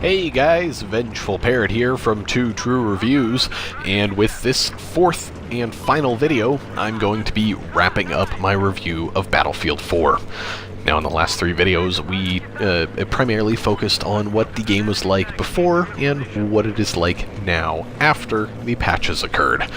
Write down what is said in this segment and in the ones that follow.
Hey guys, Vengeful Parrot here from Two True Reviews, and with this fourth and final video, I'm going to be wrapping up my review of Battlefield 4. Now, in the last three videos, we primarily focused on what the game was like before and what it is like now after the patches occurred.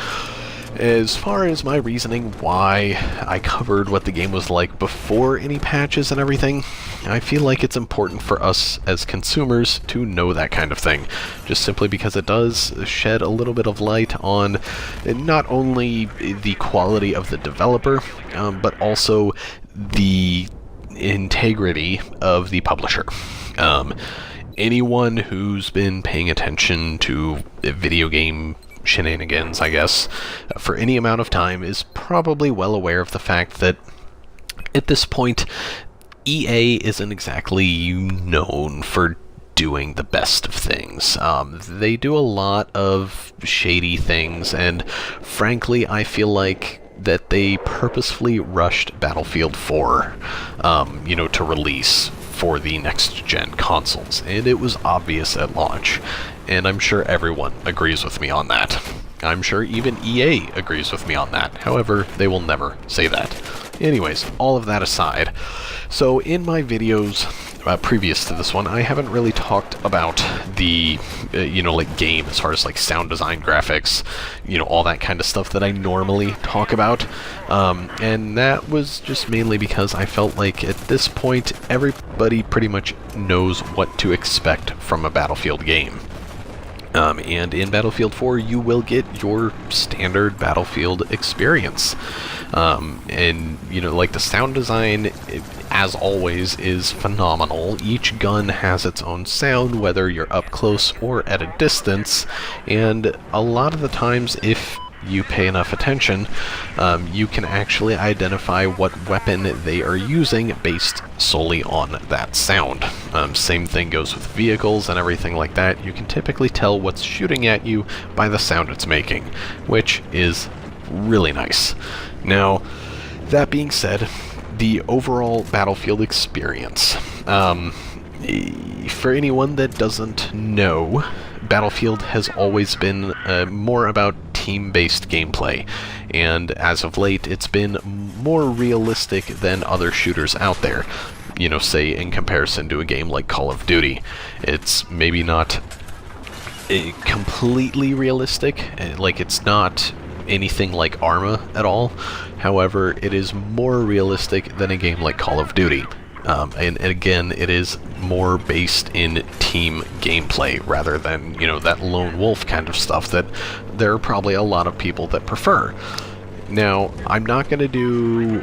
As far as my reasoning why I covered what the game was like before any patches and everything, I feel like it's important for us as consumers to know that kind of thing, just simply because it does shed a little bit of light on not only the quality of the developer, but also the integrity of the publisher. Anyone who's been paying attention to video game shenanigans, I guess, for any amount of time is probably well aware of the fact that at this point, EA isn't exactly known for doing the best of things. They do a lot of shady things, and frankly, I feel like that they purposefully rushed Battlefield 4, to release for the next-gen consoles, and it was obvious at launch. And I'm sure everyone agrees with me on that. I'm sure even EA agrees with me on that. However, they will never say that. Anyways, all of that aside, so in my videos previous to this one, I haven't really talked about the, game as far as like sound design, graphics, all that kind of stuff that I normally talk about. And that was just mainly because I felt like at this point, everybody pretty much knows what to expect from a Battlefield game. And in Battlefield 4, you will get your standard Battlefield experience. And, the sound design, as always, is phenomenal. Each gun has its own sound, whether you're up close or at a distance. And a lot of the times, if you pay enough attention, you can actually identify what weapon they are using based solely on that sound. Same thing goes with vehicles and everything like that. You can typically tell what's shooting at you by the sound it's making, which is really nice. Now, that being said, the overall Battlefield experience, for anyone that doesn't know, Battlefield has always been more about team-based gameplay, and as of late, it's been more realistic than other shooters out there. Say in comparison to a game like Call of Duty. It's maybe not completely realistic, like it's not anything like Arma at all. However, it is more realistic than a game like Call of Duty. And again, it is more based in team gameplay rather than, that lone wolf kind of stuff that there are probably a lot of people that prefer. Now, I'm not going to do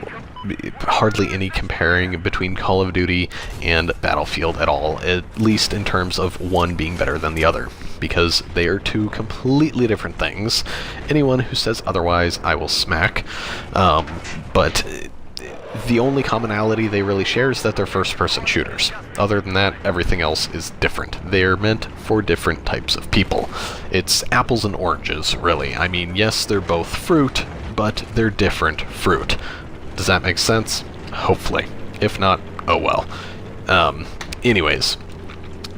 hardly any comparing between Call of Duty and Battlefield at all, at least in terms of one being better than the other, because they are two completely different things. Anyone who says otherwise, I will smack. But the only commonality they really share is that they're first-person shooters. Other than that, everything else is different. They're meant for different types of people. It's apples and oranges, really. I mean, yes, they're both fruit, but they're different fruit. Does that make sense? Hopefully. If not, oh well. Anyways,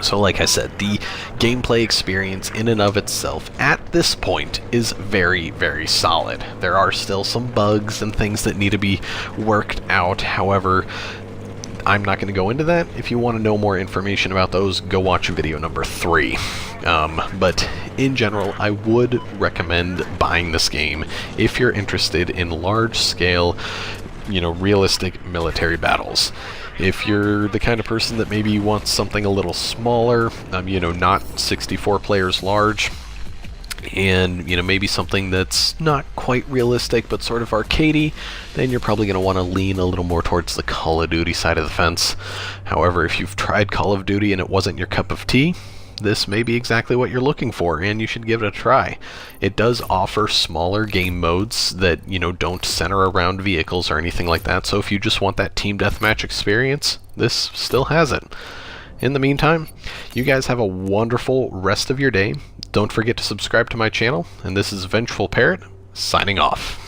so like I said, the gameplay experience in and of itself at this point is very, very solid. There are still some bugs and things that need to be worked out. However, I'm not going to go into that. If you want to know more information about those, go watch video number 3. But in general, I would recommend buying this game if you're interested in large-scale, realistic military battles. If you're the kind of person that maybe wants something a little smaller, not 64 players large, and, maybe something that's not quite realistic but sort of arcadey, then you're probably going to want to lean a little more towards the Call of Duty side of the fence. However, if you've tried Call of Duty and it wasn't your cup of tea, this may be exactly what you're looking for, and you should give it a try. It does offer smaller game modes that, don't center around vehicles or anything like that, so if you just want that team deathmatch experience, this still has it. In the meantime, you guys have a wonderful rest of your day. Don't forget to subscribe to my channel, and this is Vengeful Parrot, signing off.